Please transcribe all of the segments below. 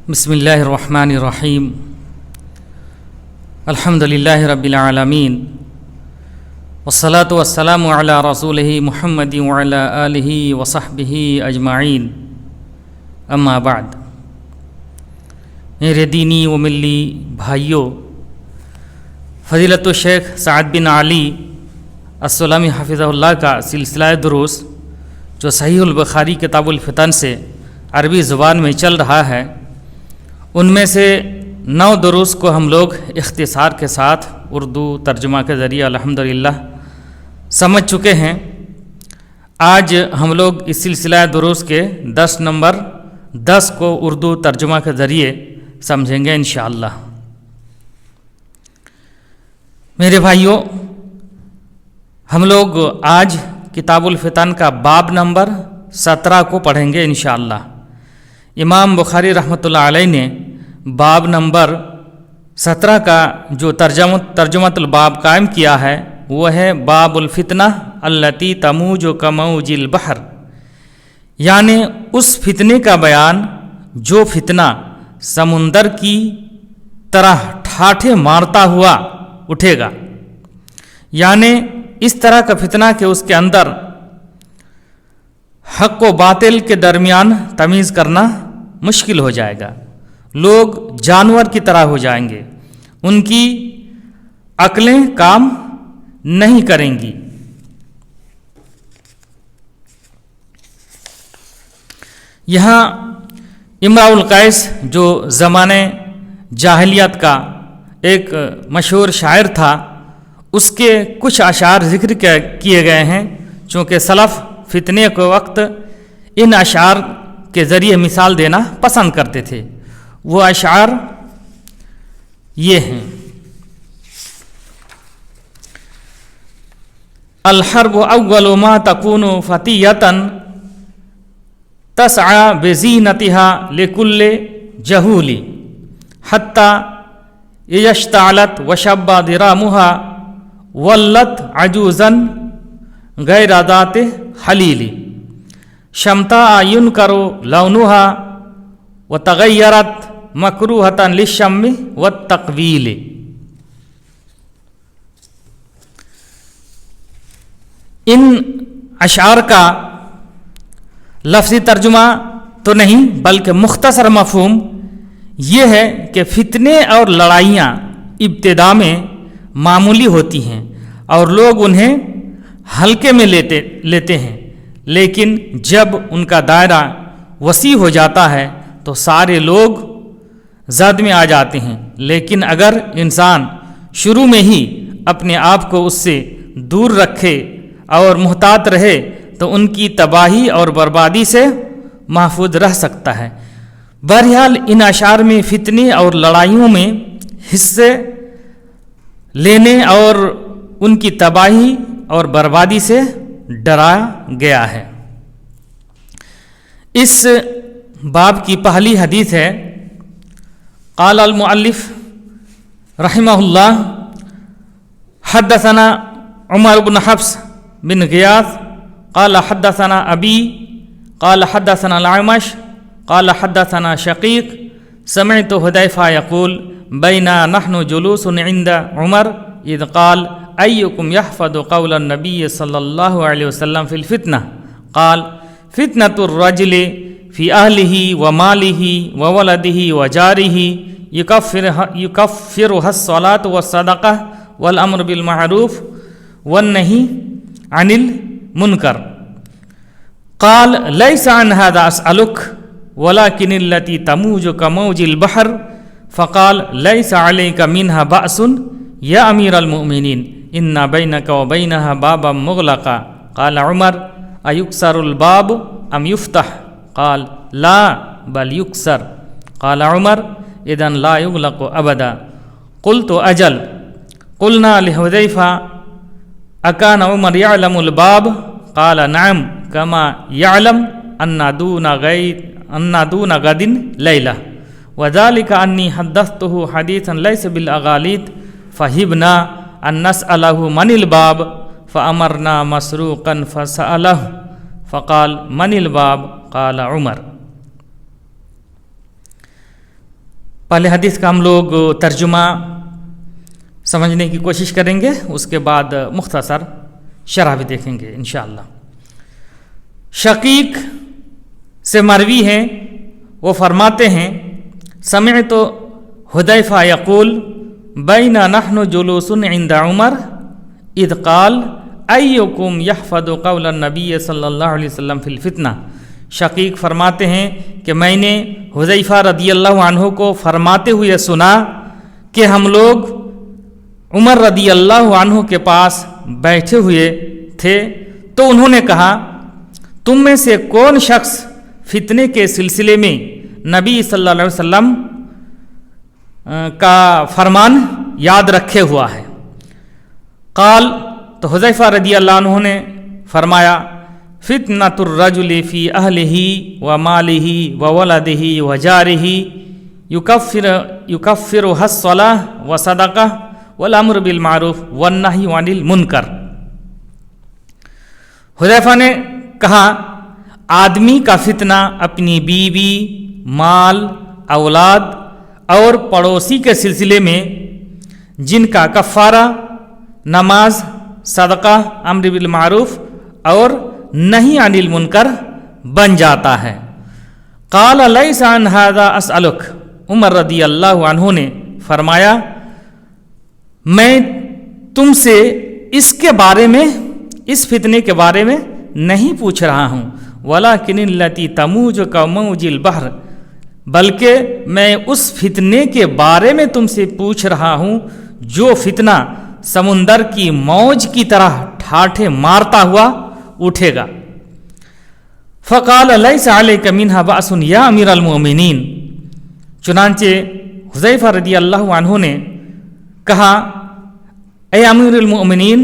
بسم اللہ الرحمن الرحیم الحمد للہ رب العالمین والصلاة والسلام علی رسولہ محمد وعلی آلہ وصحبہ اجمعین اما بعد۔ میرے دینی و ملی بھائیوں، فضیلت الشیخ سعد بن علی السلمی حفظہ اللہ کا سلسلہ دروس جو صحیح البخاری کتاب الفتن سے عربی زبان میں چل رہا ہے، ان میں سے 9 دروس کو ہم لوگ اختصار کے ساتھ اردو ترجمہ کے ذریعے الحمدللہ سمجھ چکے ہیں۔ آج ہم لوگ اس سلسلہ دروس کے 10 نمبر 10 کو اردو ترجمہ کے ذریعے سمجھیں گے انشاءاللہ۔ میرے بھائیوں، ہم لوگ آج کتاب الفتن کا باب نمبر 17 کو پڑھیں گے انشاءاللہ۔ امام بخاری رحمۃ اللہ علیہ نے باب نمبر 17 کا جو ترجمۃ الباب قائم کیا ہے وہ ہے باب الفتنہ التی تموج کموج البحر، یعنی اس فتنے کا بیان جو فتنہ سمندر کی طرح ٹھاٹھے مارتا ہوا اٹھے گا، یعنی اس طرح کا فتنہ کہ اس کے اندر حق و باطل کے درمیان تمیز کرنا مشکل ہو جائے گا، لوگ جانور کی طرح ہو جائیں گے، ان کی عقلیں کام نہیں کریں گی۔ یہاں امراء القیس جو زمانے جاہلیت کا ایک مشہور شاعر تھا، اس کے کچھ اشعار ذکر کیے گئے ہیں، چونکہ سلف فتنے کے وقت ان اشعار کے ذریعے مثال دینا پسند کرتے تھے۔ وہ اشعار یہ ہیں: الحرب اول ما تکون فتیۃ تسعى بزینتها لکل جہول حتی اشتعلت وشب ذرامها ولت عجوزا غیر ذات حلیل شمتا ينکر لونها وتغیرت مکروہۃ للشم والتقویل۔ ان اشعار کا لفظی ترجمہ تو نہیں بلکہ مختصر مفہوم یہ ہے کہ فتنے اور لڑائیاں ابتدا میں معمولی ہوتی ہیں اور لوگ انہیں ہلکے میں لیتے ہیں، لیکن جب ان کا دائرہ وسیع ہو جاتا ہے تو سارے لوگ زد میں آ جاتے ہیں۔ لیکن اگر انسان شروع میں ہی اپنے آپ کو اس سے دور رکھے اور محتاط رہے تو ان کی تباہی اور بربادی سے محفوظ رہ سکتا ہے۔ بہرحال ان اشعار میں فتنے اور لڑائیوں میں حصے لینے اور ان کی تباہی اور بربادی سے ڈرایا گیا ہے۔ اس باب کی پہلی حدیث ہے: قال المؤلف رحمہ اللہ حدثنا عمر بن حفص بن غیاث قال حدثنا ابی قال حدثنا الاعمش قال حدثنا شقیق سمعت حذیفہ یقول بینا نحن جلوس عند عمر اذ قال ایکم یحفظ قول النبی صلی اللہ علیہ وسلم فی الفتنہ قال فتنة الرجل فی اہلہ ومالہ وولدہ وجارہ یکفرها الصلاة والصدقہ والامر بالمعروف والنہی عن المنکر قال لیس عن هذا اسألك ولكن التي تموج كموج البحر فقال لیس علیک منها بأس یا امیر المؤمنین ان بینک وبینها بابا مغلقا قال عمر ایکسر الباب ام یفتح قال لا بل یکسر قال عمر اذن لا یغلق ابدا قلت اجل قلنا لحذیفہ اکان عمر یعلم الباب قال نعم کما یعلم ان دون غد لیلہ وذلك انی حدثته حدیثا لیس بالاغالیط فہبنا ان نسألہ من الباب فامرنا مسروقا فسألہ فقال من الباب قال عمر۔ पहले हदीस का हम लोग तर्जुमा समझने की कोशिश करेंगे, उसके बाद मुख्तसर शरह भी देखेंगे इंशाअल्लाह। शकीक से मरवी हैं, वो फरमाते हैं समिअतु हुदैफा यक़ूल बैना नहनु जुलूसुन इंदा उमर इद क़ाल अय्युकुम यहफ़ज़ु क़ौलन नबी सल्लल्लाहु अलैहि वसल्लम फ़िल फ़ितना। शकीक फरमाते हैं कि मैंने हुदैफा रदियल्लाहु अन्हु को फरमाते हुए सुना कि हम लोग उमर रदियल्लाहु अन्हु के पास बैठे हुए थे, तो उन्होंने कहा तुम में से कौन शख्स फितने के सिलसिले में नबी सल्लल्लाहु अलैहि वसल्लम का फरमान याद रखे हुआ है। काल, तो हुज़ैफ़ा रदियल्लाहु अन्हु ने फरमाया फितनतुर रजुली फ़ी अहलिही व मालिही व वलदिही व जारिही युकफ़िरु हस्सलाह व सदक़ा वल अम्र बिल मारूफ़ वन नही अनिल मुनकर। हुज़ैफ़ा ने कहा आदमी का फितना अपनी बीवी, माल, औलाद और पड़ोसी के सिलसिले में जिनका कफ़ारा नमाज, सदका, अम्र बिल मारूफ़ और नहीं अनिल मुनकर बन जाता है। क़ाल लैसा अन हाज़ा असअलुक। उमर रदियल्लाहु अन्हु ने फरमाया मैं तुमसे इसके बारे में, इस फितने के बारे में नहीं पूछ रहा हूँ, वलाकिनिल्लती तमूज का मौजिल बहर, बल्कि मैं उस फितने के बारे में तुमसे पूछ रहा हूँ जो फितना समुंदर की मौज की तरह ठाठे मारता हुआ उठेगा। फ़क़ाल लैसा अलैका मिन्हा बाअसुन या अमीरल मोमिनीन। चुनांचे हुज़ैफ़ा रदियल्लाहु अन्हु ने कहा ए अमीरुल मोमिनीन,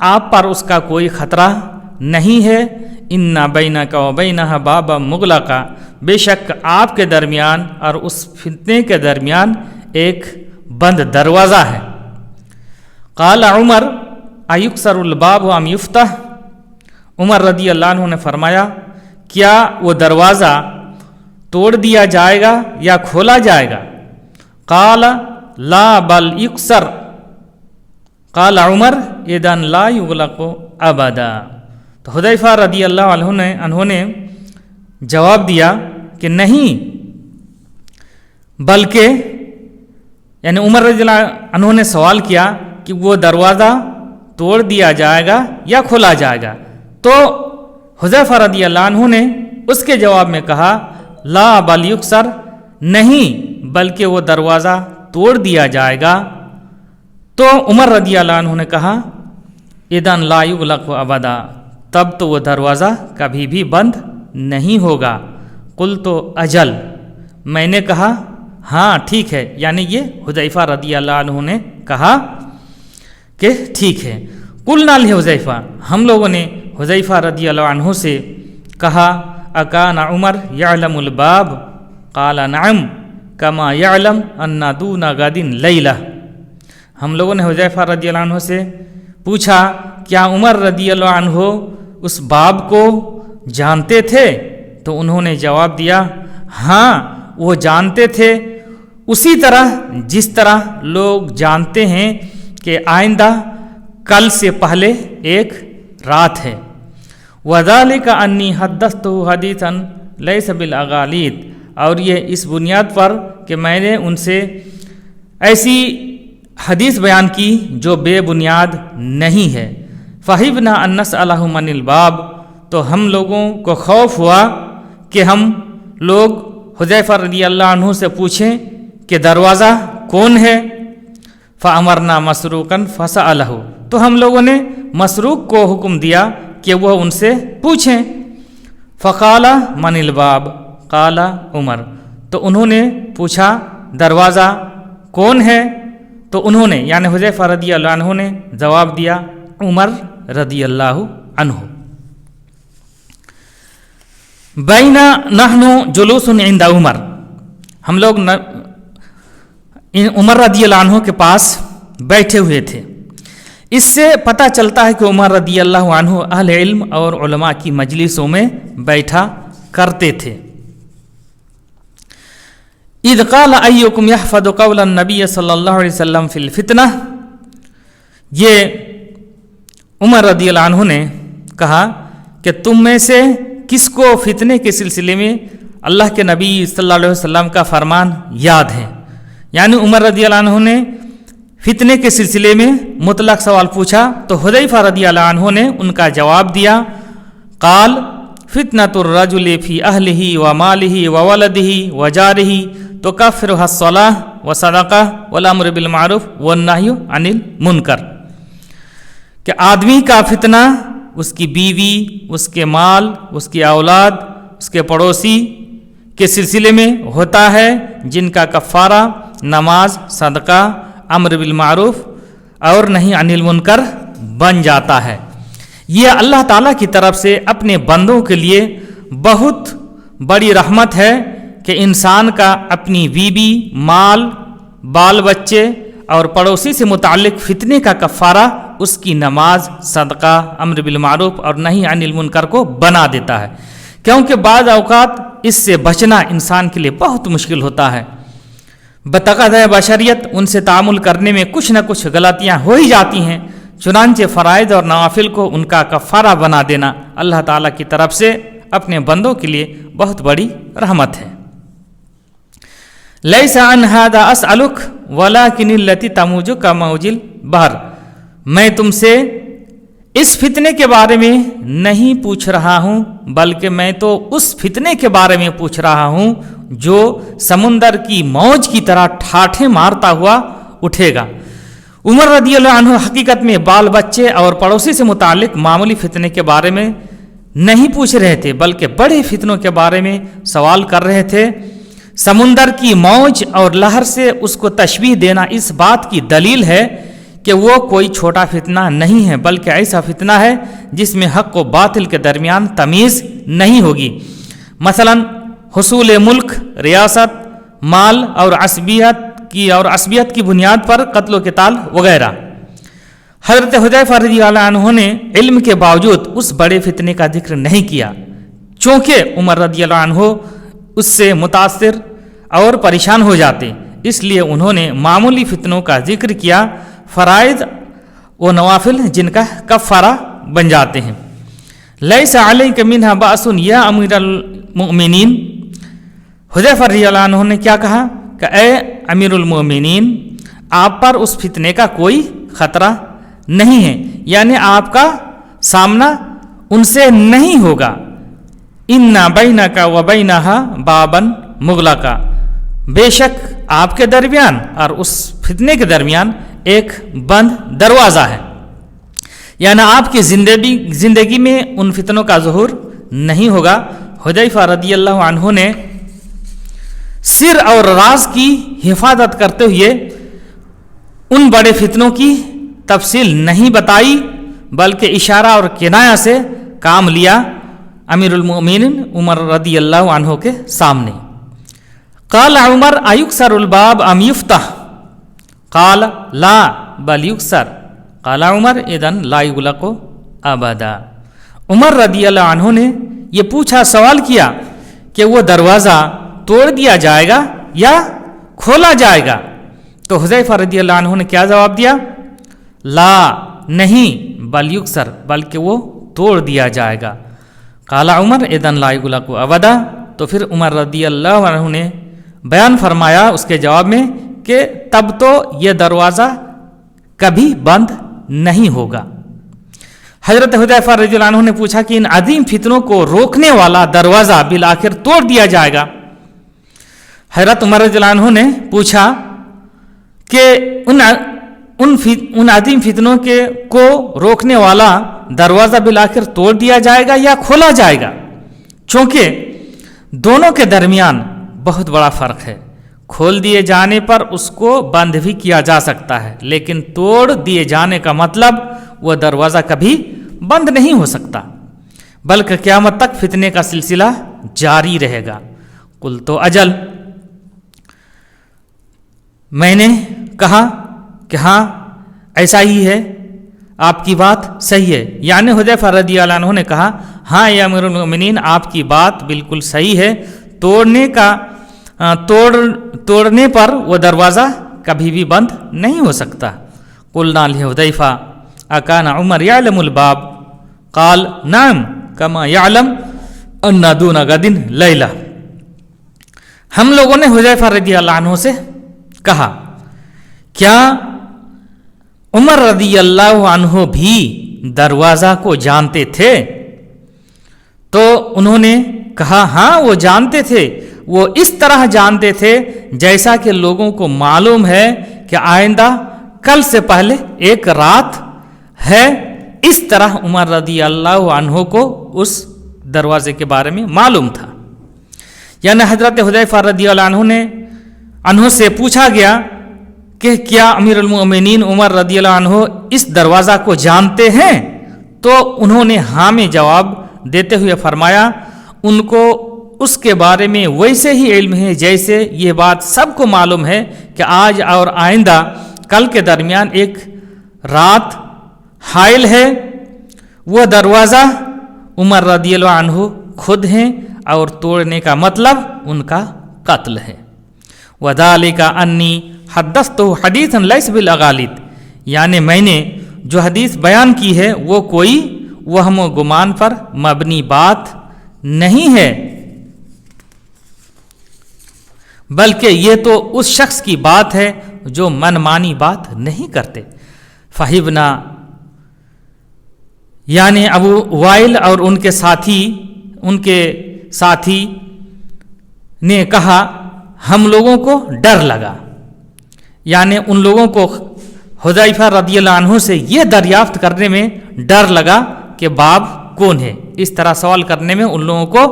आप पर उसका कोई ख़तरा नहीं है। इन्ना बैनका व बैनहा बाबा मुग़लक़ा, बेशक आपके दरमियान और उस फितने के दरमियान एक बंद दरवाज़ा है। क़ाल उमर अयुक्सरुल बाब अम युफ्तह। उमर रदियल्लाहु अन्हु ने फरमाया क्या वो दरवाज़ा तोड़ दिया जाएगा या खोला जाएगा? क़ाल ला बल युक्सर। क़ाल उमर इदन ला युग़लक़ु अबदा। तो हुज़ैफ़ा रदियल्लाहु अन्हु ने जवाब दिया कि नहीं, बल्कि यानी उमर रदियल्लाहु अन्हु ने सवाल किया कि वो दरवाज़ा तोड़ दिया जाएगा या खोला जाएगा। तो हुज़ैफ़ा रदियल्लाहु अन्हु ने उसके जवाब में कहा ला बल युक्सर, नहीं बल्कि वो दरवाज़ा तोड़ दिया जाएगा। तो उमर रदियल्लाहु अन्हु ने कहा इदन ला युग़लक़ु अबदा, तब तो वो दरवाज़ा कभी भी बंद नहीं होगा। कुल तो अजल, मैंने कहा हाँ ठीक है, यानी ये हुज़ैफ़ा रदियल्लाहु अन्हु ने कहा कि ठीक है। कुल नाल है हुज़ैफ़ा, हम लोगों ने हुज़ैफ़ा रदियल्लाहु अन्हु से कहा अकाना उमर यअलमुल बाब? क़ाला नअम कमा यअलम अन्ना दूना गदिन लैला। हम लोगों ने हुज़ैफ़ा रदियल्लाहु अन्हु से पूछा क्या उमर रदियल्लाहु अन्हु उस बाब को जानते थे? तो उन्होंने जवाब दिया हाँ वो जानते थे, उसी तरह जिस तरह लोग जानते हैं कि आइंदा कल से पहले एक रात है। वज़ालिका अन्नी हद्दस्तु हदीसन लैसा बिल अगालिद, और ये इस बुनियाद पर कि मैंने उनसे ऐसी हदीस बयान की जो बेबुनियाद नहीं है। फ़हिबना अन्नस अलहु मनिल बाब, तो हम लोगों को खौफ हुआ कि हम लोग हुज़ैफ़ा रदियल्लाहु अन्हु से पूछें कि दरवाज़ा कौन है। फ़अमरना मसरूकन फ़सअलहु, तो हम लोगों ने मसरूक को हुक्म दिया कि वह उनसे पूछें। फ़क़ाला मनिल बाब? क़ाला उमर, तो उन्होंने पूछा दरवाज़ा कौन है? तो उन्होंने यानी हुज़ैफ़ा रदियल्लाहु अन्हु ने जवाब दिया उमर रदियल्लाहु अन्हु। बैना नहनु जुलूसुन इंदा उमर, हम लोग उमर रदियल्लाहु अन्हु के पास बैठे हुए थे। इससे पता चलता है कि उमर रदियल्लाहु अन्हु अहले इल्म और उलमा की मजलिसों में बैठा करते थे। इद क़ाल अय्युकुम यहफ़ज़ु क़ौला नबी सल्लल्लाहु अलैहि वसल्लम फ़िल फ़ितना, ये उमर रदियल्लाहु अन्हु ने कहा कि तुम में से किसको फितने के सिलसिले में अल्लाह के नबी सल्लल्लाहु अलैहि वसल्लम का फरमान याद है। यानी उमर रदियल्लाहु अन्हु ने फितने के सिलसिले में मुतलक सवाल पूछा तो हुदैफा रदियल्लाहु अन्हु ने उनका जवाब दिया, क़ाल फितनतुर रजुलि फ़ी अहलिही व मालिही व वलदिही व जारिही तुकफ़्फ़िरुहा अस्सलाह व सदक़ा वल अम्रु बिल मारूफ़ वन नह्यु अनिल मुनकर, कि आदमी का फितना उसकी बीवी, उसके माल, उसकी औलाद, उसके पड़ोसी के सिलसिले में होता है, जिनका कफ़ारा नमाज, सदका, अम्र बिल मारूफ़ और नहीं अनिल मुनकर बन जाता है। ये अल्लाह ताला की तरफ से अपने बंदों के लिए बहुत बड़ी रहमत है कि इंसान का अपनी बीवी, माल, बाल बच्चे और पड़ोसी से मुताल्लिक फितने का कफ़ारा उसकी नमाज, सदका, अम्र बिल मारूफ़ और नहीं अनिल मुनकर को बना देता है, क्योंकि बाद औक़ात इससे बचना इंसान के लिए बहुत मुश्किल होता है। बतक़ाज़ा बशरियत उनसे तामुल करने में कुछ न कुछ गलतियाँ हो ही जाती हैं, चुनांचे फ़राइज़ और नवाफिल को उनका कफ़ारा बना देना अल्लाह ताला की तरफ से अपने बंदों के लिए बहुत बड़ी रहमत है। लैसा अन हादा असअलुक वलाकिनिल्लती तमूजु का मौजिल बहर, मैं तुमसे इस फितने के बारे में नहीं पूछ रहा हूँ, बल्कि मैं तो उस फितने के बारे में पूछ रहा हूँ जो समुंदर की मौज की तरह ठाठे मारता हुआ उठेगा। उमर रदियल्लाहु अन्हु हकीकत में बाल बच्चे और पड़ोसी से मुताल्लिक मामूली फितने के बारे में नहीं पूछ रहे थे, बल्कि बड़े फितनों के बारे में सवाल कर रहे थे। समुंदर की मौज और लहर से उसको तशबीह देना इस बात की दलील है कि वो कोई छोटा फितना नहीं है, बल्कि ऐसा फितना है जिसमें हक़ व बातिल के दरमियान तमीज़ नहीं होगी। मसलन हुसूल मुल्क, रियासत, माल और असबियत की बुनियाद पर कत्ल क़िताल वगैरह। हज़रत हुदैफा रज़ियल्लाहु अन्हु ने इल्म के बावजूद उस बड़े फितने का जिक्र नहीं किया, चूँकि उमर रज़ियल्लाहु अन्हु उससे मुतासिर और परेशान हो जाते, इसलिए उन्होंने मामूली फितनों का जिक्र किया, फ़राइज़ व नवाफिल जिनका कफ़ारा बन जाते हैं। लैसा अलैका मिन्हा बाअसुन या अमीरुल मुमिनीन, हुज़ैफ़ा रज़ियल्लाहु अन्हु ने क्या कहा कि ए अमीरुल मोमिनीन, आप पर उस फितने का कोई ख़तरा नहीं है, यानी आपका सामना उनसे नहीं होगा। इन्ना बैनका व बैनहा बाबन मुग़लक़ा, बेशक आपके दरमियान और उस फितने के दरमियान एक बंद दरवाज़ा है, यानी आपकी ज़िंदगी में उन फितनों का ज़ुहूर नहीं होगा। हुदैफा रदियल्लाहु अन्हु ने सिर और राज की हिफाजत करते हुए उन बड़े फितनों की तफसील नहीं बताई, बल्कि इशारा और किनाया से काम लिया अमीरुल मोमिनीन उमर रदियल्लाहु अन्हु के सामने। क़ाल उमर अयुक्सरुल बाब अम युफ्तह, क़ाल ला बल युक्सर, क़ाल उमर इदन ला युग़लक़ु अबदा। उमर रदियल्लाहु अन्हु ने ये पूछा, सवाल किया कि वो दरवाज़ा तोड़ दिया जाएगा या खोला जाएगा, तो हुज़ैफ़ा रदियल्लाहु अन्हु ने क्या जवाब दिया, ला नहीं बल युक्सर, बल्कि वो तोड़ दिया जाएगा। क़ाला उमर इदन ला युग़लक़ु अबदा, तो फिर उमर रदियल्लाहु अन्हु ने बयान फरमाया उसके जवाब में कि तब तो ये दरवाज़ा कभी बंद नहीं होगा। हज़रत हुदैफा रज़ियल्लाहु अन्हु ने पूछा कि इन अजीम फितनों को रोकने वाला दरवाज़ा बिल आखिर तोड़ दिया जाएगा। हज़रत उमर रज़ियल्लाहु अन्हु ने पूछा कि उन अजीम फितनों को रोकने वाला दरवाज़ा बिल आखिर तोड़ दिया जाएगा या खोला जाएगा, चूँकि दोनों के दरमियान बहुत बड़ा फ़र्क है। खोल दिए जाने पर उसको बंद भी किया जा सकता है, लेकिन तोड़ दिए जाने का मतलब वह दरवाज़ा कभी बंद नहीं हो सकता, बल्कि क़यामत तक फितने का सिलसिला जारी रहेगा। कुल तो अजल, मैंने कहा कि हाँ ऐसा ही है, आपकी बात सही है। यानी हुदैफा रज़ियल्लाहु अन्हु ने कहा, हाँ या अमीरुल मोमिनीन, आपकी बात बिल्कुल सही है, तोड़ने का तोड़ने पर वो दरवाज़ा कभी भी बंद नहीं हो सकता। कुलना लिहुदैफा अकान उमर यालमुल बाब काल नाम कमा यालम अन्ना दूना गदिन लैला। हम लोगों ने हुदैफा रदियल्लाहु अन्हु से कहा, क्या उमर रदियल्लाहु अन्हु भी दरवाज़ा को जानते थे? तो उन्होंने कहा, हाँ वो जानते थे। वो इस तरह जानते थे जैसा कि लोगों को मालूम है कि आइंदा कल से पहले एक रात है, इस तरह उमर रदियल्लाहु अन्हु को उस दरवाजे के बारे में मालूम था। यानी हजरत हुदैफा रदियल्लाहु अन्हु से पूछा गया कि क्या अमीरुल मोमिनीन उमर रदियल्लाहु अन्हु इस दरवाज़ा को जानते हैं? तो उन्होंने हाँ में जवाब देते हुए फरमाया, उनको उसके बारे में वैसे ही इल्म है जैसे ये बात सबको मालूम है कि आज और आइंदा कल के दरमियान एक रात हाइल है। वो दरवाज़ा उमर रदियल्लाहु अन्हु खुद हैं और तोड़ने का मतलब उनका कत्ल है। वदालिका अन्नी हद्दस्तु हदीसन लैस बिल अगालित, यानी मैंने जो हदीस बयान की है वो कोई वहम गुमान पर मबनी बात नहीं है, बल्कि ये तो उस शख्स की बात है जो मनमानी बात नहीं करते। फहिबना, यानी अबू वाइल और उनके साथी ने कहा, हम लोगों को डर लगा, यानी उन लोगों को हुदैफा रदियल्लाहु अन्हु से यह दरियाफ्त करने में डर लगा कि बाब कौन है। इस तरह सवाल करने में उन लोगों को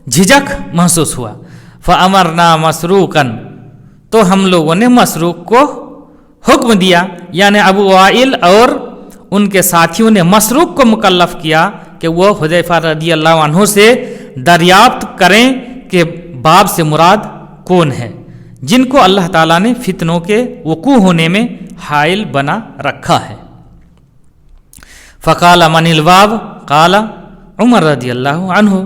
झिझक महसूस हुआ। फ़अमरना मसरूकन, तो हम लोगों ने मसरूक को हुक्म दिया, यानी अबू वाइल और उनके साथियों ने मसरूक को मुकल्लफ किया कि वो हुदैफा रदियल्लाहु अन्हु से दरियाफ्त करें कि बाब से मुराद कौन है, जिनको अल्लाह ताला ने फितनों के वकू होने में हाइल बना रखा है। फ़काल मनिल बाब काला उमर रदियल्लाहु अन्हु,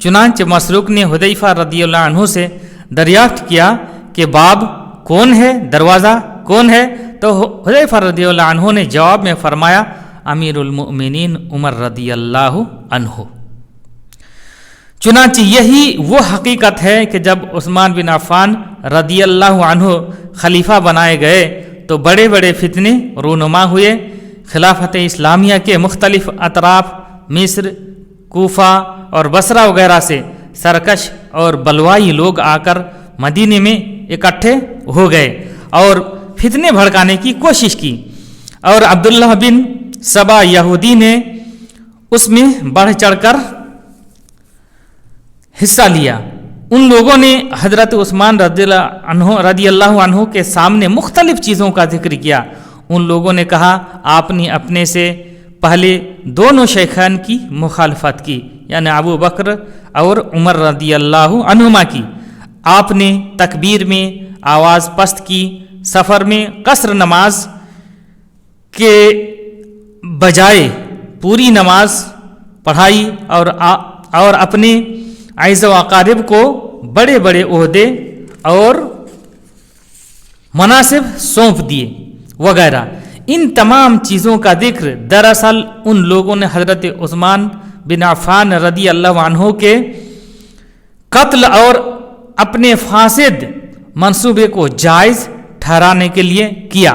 चुनांचे मसरूक ने हुदैफा रदियल्लाहु अन्हु से दरियाफ्त किया कि बाब कौन है, दरवाज़ा कौन है। तो हुदैफा रदियल्लाहु अन्हु ने जवाब में फरमाया, अमीरुल मोमिनीन उमर रदियल्लाहु अन्हु। चुनांचे यही वो हकीकत है कि जब उस्मान बिन अफ़्फ़ान रदियल्लाहु अन्हु खलीफा बनाए गए तो बड़े बड़े फितने रूनुमा हुए। खिलाफत इस्लामिया के मुख्तलिफ अतराफ मिस्र, कूफा और बसरा वगैरह से सरकश और बलवाई लोग आकर मदीने में इकट्ठे हो गए और फितने भड़काने की कोशिश की, और अब्दुल्लाह बिन सबा यहूदी ने उसमें बढ़ चढ़कर हिस्सा लिया। उन लोगों ने हजरत उस्मान रदियल्लाहु अन्हु के सामने मुख्तलिफ चीज़ों का जिक्र किया। उन लोगों ने कहा, आपने अपने से पहले दोनों शेखैन की मुखालफत की, यानी अबू बकर और उमर रदियल्लाहु अन्हुमा की। आपने तकबीर में आवाज़ पस्त की, सफ़र में कसर नमाज के बजाय पूरी नमाज पढ़ाई और अपने आइज़ व अकारिब को बड़े बड़े ओहदे और मनासिब सौंप दिए वगैरह। इन तमाम चीज़ों का जिक्र दरअसल उन लोगों ने हज़रत उस्मान बिन अफ़्फ़ान रदियल्लाहु अन्हु के कत्ल और अपने फासिद मंसूबे को जायज़ ठहराने के लिए किया।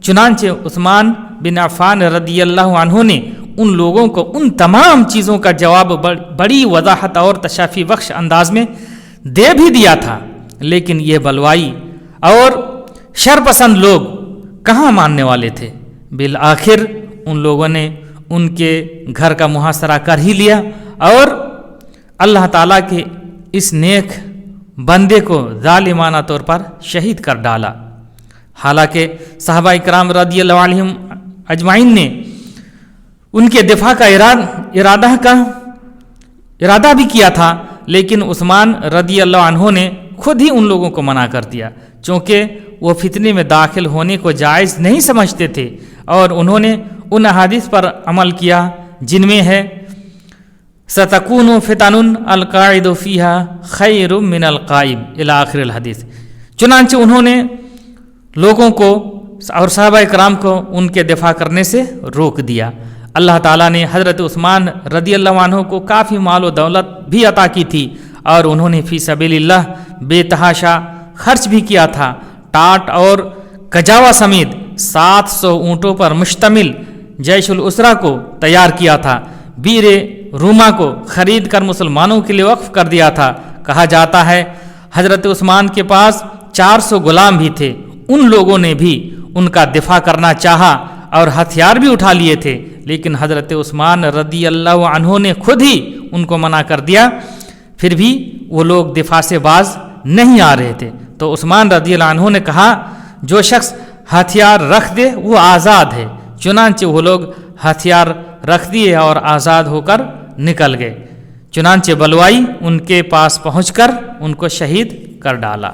चुनांचे उस्मान बिन अफ़्फ़ान रदियल्लाहु अन्हु ने उन लोगों को उन तमाम चीज़ों का जवाब बड़ी वजाहत और तशाफ़ी बख्श अंदाज में दे भी दिया था, लेकिन ये बलवाई और शरपसंद लोग कहाँ मानने वाले थे। बिल आखिर उन लोगों ने उनके घर का मुहासरा कर ही लिया और अल्लाह ताला के इस नेक बंदे को जालिमाना तौर पर शहीद कर डाला। हालांकि सहाबा इकराम रदियल्लाहु अन्हुम अजमाइन ने उनके दिफा का इरादा भी किया था, लेकिन उस्मान रदियल्लाहु अन्हु ने खुद ही उन लोगों को मना कर दिया, चूँकि वो फितने में दाखिल होने को जायज़ नहीं समझते थे और उन्होंने उन अहादीस पर अमल किया जिनमें है सतकूनु फितनुन अल काइदु फीहा खैरुम मिन अल काइम इला आखिर अल हदीस। चुनांचे उन्होंने लोगों को और सहाबा इकराम को उनके दिफा करने से रोक दिया। अल्लाह ताला ने हज़रत उस्मान रदी अल्लाह अन्हु को काफ़ी माल व दौलत भी अता की थी और उन्होंने फ़ी सबीलिल्लाह बेतहाशा खर्च भी किया था। टाट और कजावा समेत 700 ऊँटों पर मुश्तमिल जैशुल उसरा को तैयार किया था। बीर रूमा को खरीद कर मुसलमानों के लिए वक्फ कर दिया था। कहा जाता है हज़रत उस्मान के पास 400 गुलाम भी थे। उन लोगों ने भी उनका दिफा करना चाहा और हथियार भी उठा लिए थे, लेकिन हज़रत उस्मान रदी अल्लाह अन्हु ने खुद ही उनको मना कर दिया। फिर भी वो लोग दिफा से बाज नहीं आ रहे थे। तो उस्मान रदी अल्लाह अन्हु ने कहा, जो शख्स हथियार रख दे वो आज़ाद है। चुनांचे वो लोग हथियार रख दिए और आज़ाद होकर निकल गए। चुनांचे बलवाई उनके पास पहुंचकर उनको शहीद कर डाला।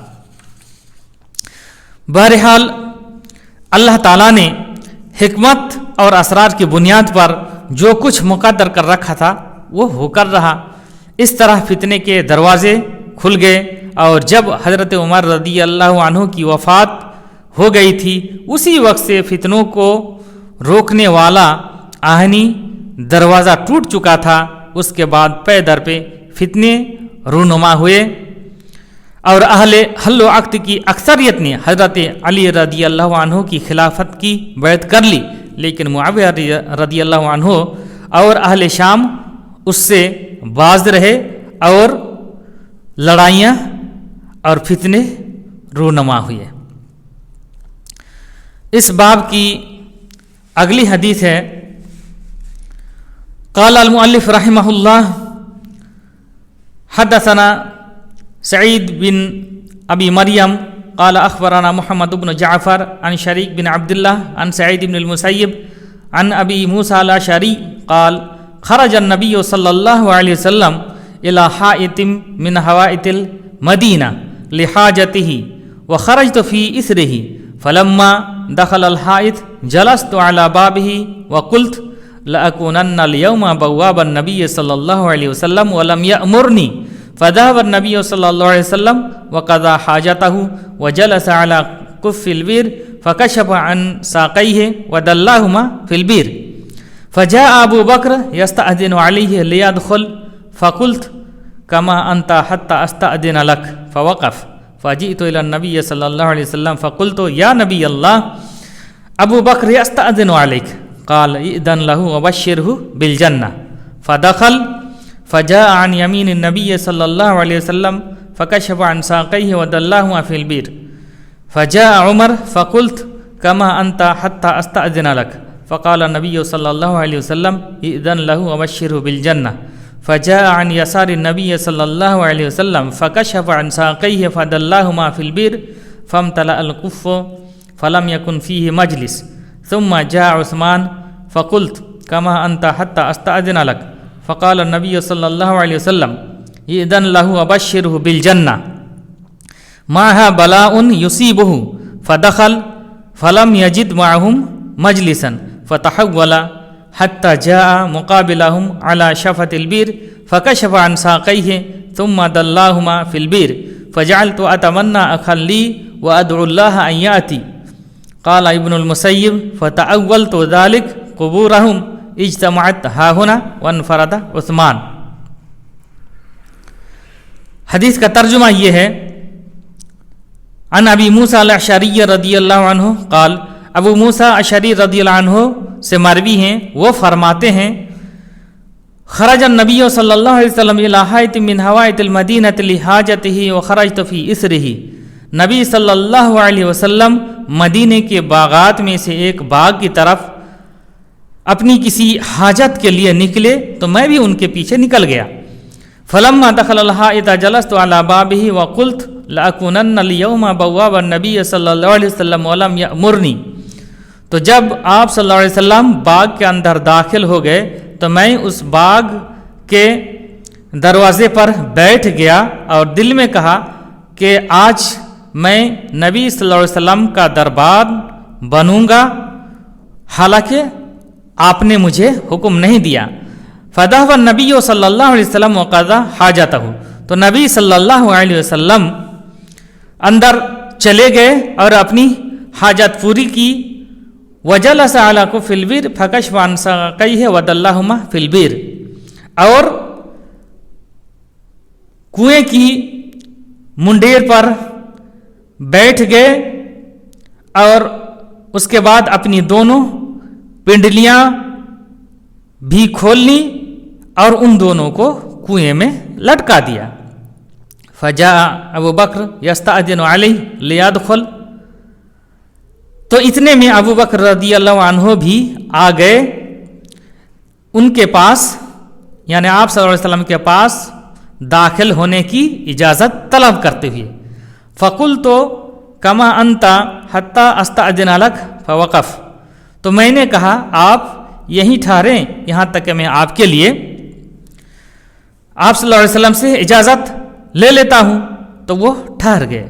बहरहाल अल्लाह ताला ने हिकमत और असरार की बुनियाद पर जो कुछ मुक़द्दर कर रखा था वो होकर रहा। इस तरह फितने के दरवाजे खुल गए और जब हज़रत उमर रदी अल्लाह अन्हु की वफ़ात हो गई थी, उसी वक्त से फितनों को रोकने वाला आहनी दरवाज़ा टूट चुका था। उसके बाद पे दर पे फितने रूनुमा हुए और अहले हल्लो अक़्द की अक्सरियत ने हज़रत अली रदी अल्लाह अन्हु की खिलाफत की बैत कर ली, लेकिन मुआविया रदी अल्लाह अन्हु और अहले शाम उससे बाज रहे और लड़ाइयाँ और फितने रूनुमा हुए। इस बाब की अगली हदीस है, क़ाल अल मुअल्लिफ़ रहिमहुल्लाह हदसना सईद बिन अबी मरियम क़ाल अख़बरना मुहम्मद बिन जाफ़र अन शरीक बिन अब्दुल्लाह अन सईद बिन मुसय्यब अन अबी मूसा अल अशअरी क़ाल ख़रज नबी सल्लल्लाहु अलैहि वसल्लम इला हाइतिम मिन हवाइतिल मदीना लिहाजतिही व ख़रजतु फ़ी इसरिही फ़लम्मा दख़ल अल हाइत जलस्तु अला बाबिही व क़ुल्त लअकूनन्ना अल-यौमा बव्वाबन नबी सल्लल्लाहु अलैहि वसल्लम व लम यअमुरनी फ़ज़हब नबी सल्लल्लाहु अलैहि वसल्लम व क़ज़ा हाजतहु व जलस अला कुफ़्फ़िल बीर फ़कशफ़ अन साक़ैहि व दल्लाहुमा फ़िल बीर फ़जाअ अबू बकर यस्तअज़िनु अलैहि लियदख़ुल फ़क़ुल्त कमा अंता हत्ता अस्तअज़िन लक फ़वक़फ़ फ़जिअतु इला नबी सल्लल्लाहु अलैहि वसल्लम फ़क़ुल्तु या नबी अल्लाह अबू बकर यस्तअज़िनु अलैक क़ाल इअ्ज़न लहु वबश्शिरहु बिल जन्नह फ़दख़ल फ़जाअ अन यमीन नबी सल्लल्लाहु अलैहि वसल्लम फ़कशफ़ अन साक़ैहि व दल्लाहुमा फ़िल बीर फ़जाअ उमर फ़क़ुल्त कमा अंता हत्ता अस्तअज़िन लक फ़क़ाल नबी सल्लल्लाहु अलैहि वसल्लम इअ्ज़न लहु वबश्शिरहु बिल जन्नह फ़जाअ अन यसारि नबी सल्लल्लाहु अलैहि वसल्लम फ़कशफ़ अन साक़ैहि फ़दल्लाहुमा फ़िल बीर फ़म्तलअ अल कुफ़्फ़ फ़लम यकुन फ़ीहि मजलिस सुम्मा जाअ उस्मान फ़क़ुल्त कमा अंता हत्ता अस्तअज़िन लक फ़क़ाल नबी सल्लल्लाहु अलैहि वसल्लम इअ्ज़न लहु वबश्शिरहु बिल जन्नह माहा बलाउन युसीबुहु फ़दख़ल फ़लम यजिद मअहुम मजलिसन फ़तहव्वला हत्ता जाअ मुक़ाबिलहुम अला शफ़तिल बीर फ़कशफ़ अन साक़ैहि सुम्मा दल्लाहुमा फ़िल बीर फ़जअलतु अतमन्ना अख़न ली व अदउल्लाह अन याति क़ाल इब्नुल मुसय्यिब फ़तअव्वलतु ज़ालिक क़ुबूरहुम इज्तमअत हाहुना वनफ़रद उस्मान। हदीस का तर्जुमा ये है, अन अबी मूसा अल-अशअरी रदियल्लाहु अन्हु क़ाल अबू मूसा अशअरी रदियल्लाहु अन्हु से मरवी हैं, वो फरमाते हैं खरज नबी सल्लल्लाहु अलैहि वसल्लम इला हाइतिम मिन हवाइतिल मदीनति लिहाजतिही व खरजतु फ़ी इसरिही। नबी सल्लल्लाहु अलैहि वसल्लम मदीने के बागात में से एक बाग की तरफ अपनी किसी हाजत के लिए निकले तो मैं भी उनके पीछे निकल गया। फलम्मा दख़ल अल हाइत जलस्तु अला बाबिही व क़ुल्त लअकूनन्ना अल-यौमा बव्वाबन नबी सल्लल्लाहु अलैहि वसल्लम व लम यअमुरनी। तो जब आप सल्लल्लाहु अलैहि वसल्लम बाग के अंदर दाखिल हो गए तो मैं उस बाग के दरवाज़े पर बैठ गया और दिल में कहा कि आज मैं नबी सल्लल्लाहु अलैहि वसल्लम का दरबार बनूंगा, हालांकि आपने मुझे हुक्म नहीं दिया। फदहव नबी सल्लल्लाहु अलैहि वसल्लम वक़ज़ा हाजतहु, तो नबी सल्लल्लाहु अलैहि वसल्लम अंदर चले गए और अपनी हाजत पूरी की। वजलस अला कुफ़िल बीर फकशफ़ अन साक़ैहि वदल्लहुमा फ़िल बीर, और कुएं की मुंडेर पर बैठ गए और उसके बाद अपनी दोनों पिंडलियां भी खोल ली और उन दोनों को कुएं में लटका दिया। फजा अबू बकर यस्तअज़िनु अलैहि लियदखुल, तो इतने में अबू बकर रज़ियल्लाहु अन्हु भी आ गए उनके पास, यानी आप सल्लल्लाहु अलैहि वसल्लम के पास दाखिल होने की इजाज़त तलब करते हुए। फ़कुल तो कमा अंता हत्ता अस्तअज़िन लक फ़वक़फ़, तो मैंने कहा आप यहीं ठहरें यहाँ तक कि मैं आपके लिए आप सल्लल्लाहु अलैहि वसल्लम से इजाज़त ले लेता हूँ, तो वो ठहर गए।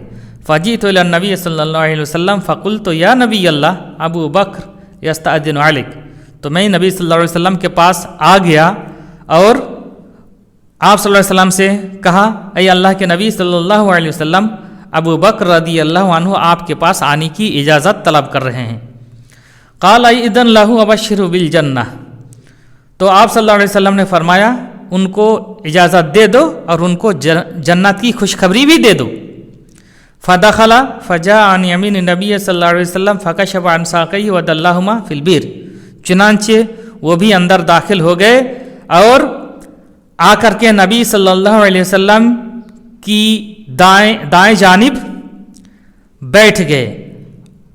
फ़जीतु इला नबी सल्लल्लाहु अलैहि वसल्लम फ़कुल तो या नबी अल्लाह अबू बकर यस्तअज़िनु अलैक, तो मैं नबी सल्लल्लाहु अलैहि वसल्लम के पास आ गया और आप सल्लल्लाहु अलैहि वसल्लम से कहा, ऐ अल्लाह के नबी सल्लल्लाहु अलैहि वसल्लम, अबू बकर रज़ियल्लाहु अन्हु आपके पास आने की इजाज़त तलब कर रहे हैं। क़ाल इज़न लहू अबश्शिरहु बिल जन्नह, तो आप सल्लल्लाहु अलैहि वसल्लम ने फरमाया उनको इजाज़त दे दो और उनको जन्नत की खुशखबरी भी दे दो। फ़दख़ला फ़जाअ अन यमीन नबी सल्लल्लाहु अलैहि वसल्लम फ़कशफ़ अन साक़ैहि वदल्लहुमा फ़िल बीर, चुनांचे वो भी अंदर दाखिल हो गए और आकर के नबी सल्लल्लाहु अलैहि वसल्लम की दाएं जानिब बैठ गए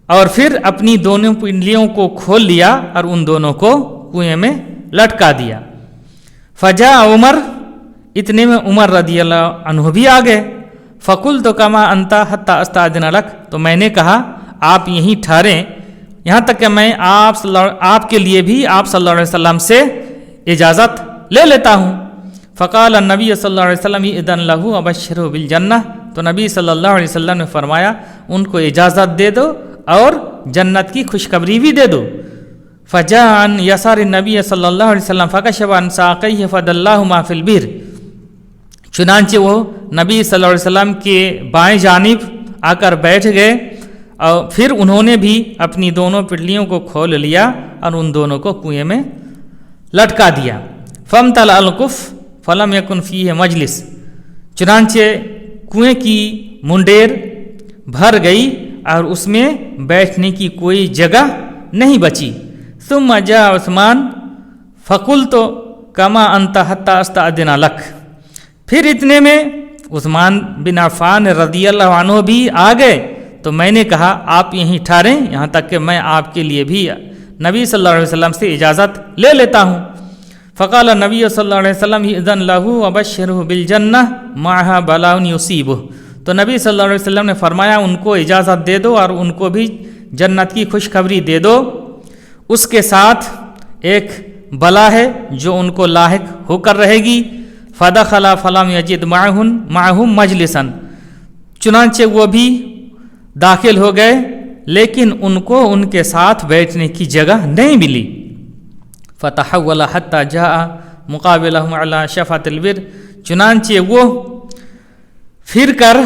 और फिर अपनी दोनों पिंडलियों को खोल लिया और उन दोनों को कुएं में लटका दिया। फ़जा उमर, इतने में उमर रज़ियल्लाहु अन्हु भी आ गए। फ़कुल तो कमा अंता हत्ता अस्तअज़िन लक, तो मैंने कहा आप यहीं ठहरें यहाँ तक कि मैं आपके लिए भी आप सल्लल्लाहु अलैहि वसल्लम से इजाज़त ले लेता हूँ। फ़क़ाल नबी सल्लल्लाहु अलैहि वसल्लम इज़न लहू अबश्शिरहु बिल जन्नह, तो नबी सल्लल्लाहु अलैहि वसल्लम ने फरमाया उनको इजाज़त दे दो और जन्नत की खुशखबरी भी दे दो। फ़जाअ अन यसार नबी सल्लल्लाहु अलैहि वसल्लम फ़कशफ़ अन साक़ैहि फ़दल्लहुमा फ़िल बीर, चुनांचे वो नबी सल्लल्लाहु अलैहि वसल्लम के बाएं जानिब आकर बैठ गए और फिर उन्होंने भी अपनी दोनों पिंडलियों को खोल लिया और उन दोनों को कुएं में लटका दिया। फ़मतला अलकुफ़ फ़लम यकुन फ़ीहि मजलिस, चुनांचे कुएं की मुंडेर भर गई और उसमें बैठने की कोई जगह नहीं बची। सुम्मा जा उस्मान फ़कुल तो कमा अंता हत्ता अस्तअज़िन लक, फिर इतने में उस्मान बिन अफ़्फ़ान रज़ियल्लाहु अन्हु भी आ गए, तो मैंने कहा आप यहीं ठहरें यहाँ तक कि मैं आपके लिए भी नबी सल्लल्लाहु अलैहि वसल्लम से इजाज़त ले लेता हूँ। फ़क़ाल नबी सल्लल्लाहु अलैहि वसल्लम इज़न लहू अबश्शिरहु बिल जन्नह माहा बलाउन युसीबुहु, तो नबी सल्लल्लाहु अलैहि वसल्लम ने फरमाया उनको इजाज़त दे दो और उनको भी जन्नत की खुशखबरी दे दो, उसके साथ एक बला है जो उनको लाहिक होकर रहेगी। फ़दख़ला फ़लम यजिद माहुम मजलिसन, चुनांचे वो भी दाखिल हो गए लेकिन उनको उनके साथ बैठने की जगह नहीं मिली। फ़तहव्वला हत्ता जाअ मुक़ाबिलहुम अला शफ़ातिल बीर, चुनांचे वो फिर कर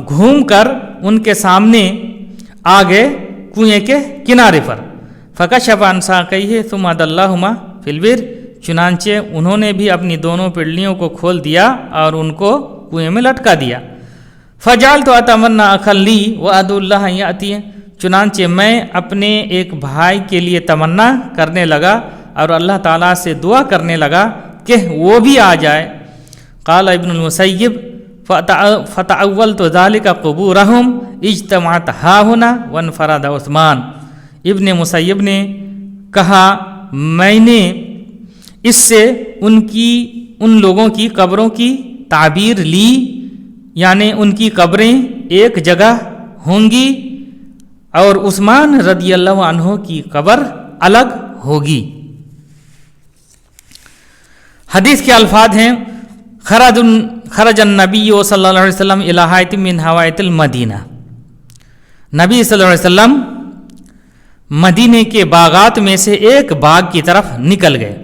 घूम कर उनके सामने आ गए कुएं के किनारे पर। फ़कशफ़ अन साक़ैहि सुम्मा दल्लहुमा फ़िल बीर, चुनांचे उन्होंने भी अपनी दोनों पिंडलियों को खोल दिया और उनको कुएं में लटका दिया। फ़जाल तो अतमन्ना अखल्ली व अदुल्लाह याती, चुनांचे मैं अपने एक भाई के लिए तमन्ना करने लगा और अल्लाह ताला से दुआ करने लगा कि वो भी आ जाए। क़ाल इब्नुल मुसय्यिब फ़तअव्वल तो ज़ालिका क़ुबूरहुम इज्तमअत हाहुना वनफ़रद उस्मान, इब्न मुसय्यिब ने कहा मैंने इससे उन लोगों की कब्रों की ताबीर ली, यानी उनकी कब्रें एक जगह होंगी और उस्मान रज़ियल्लाहु अन्हु की कब्र अलग होगी। हदीस के अल्फाज हैं खरजन नबी सल्लल्लाहु अलैहि वसल्लम इला हायतिम मिन हवायतिल मदीना, नबी सल्लल्लाहु अलैहि वसल्लम मदीने के बागात में से एक बाग की तरफ निकल गए।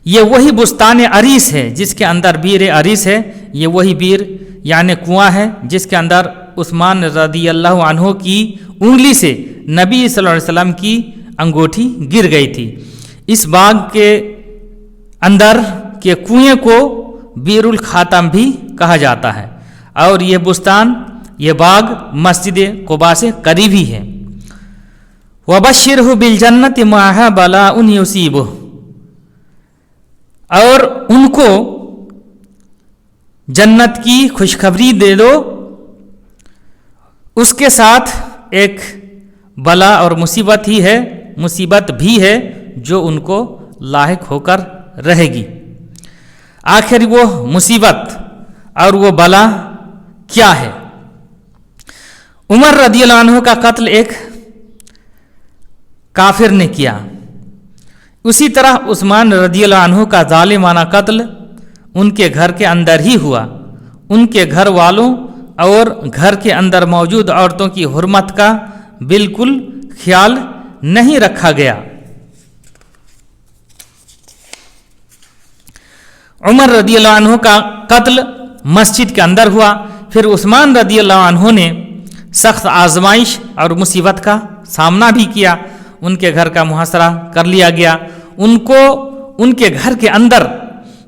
یہ وہی بستان عریس ہے جس کے اندر بیر عریس ہے، یہ وہی بیر یعنی کنواں ہے جس کے اندر عثمان رضی اللہ عنہ کی انگلی سے نبی صلی اللہ علیہ وسلم کی انگوٹھی گر گئی تھی۔ اس باغ کے اندر کے کنویں کو بیر الخاتم بھی کہا جاتا ہے، اور یہ بستان، یہ باغ مسجد قباء سے قریب ہی ہے۔ وَبَشِّرْهُ بِالْجَنَّةِ مَعَهَا بَلَاءٌ يُصِيبُهُ، اور ان کو جنت کی خوشخبری دے دو، اس کے ساتھ ایک بلا اور مصیبت ہی ہے، مصیبت بھی ہے جو ان کو لاحق ہو کر رہے گی۔ آخر وہ مصیبت اور وہ بلا کیا ہے؟ عمر رضی اللہ عنہ کا قتل ایک کافر نے کیا، اسی طرح عثمان رضی اللہ عنہ کا ظالمانہ قتل ان کے گھر کے اندر ہی ہوا۔ ان کے گھر والوں اور گھر کے اندر موجود عورتوں کی حرمت کا بالکل خیال نہیں رکھا گیا۔ عمر رضی اللہ عنہ کا قتل مسجد کے اندر ہوا، پھر عثمان رضی اللہ عنہ نے سخت آزمائش اور مصیبت کا سامنا بھی کیا، ان کے گھر کا محاصرہ کر لیا گیا، ان کو ان کے گھر کے اندر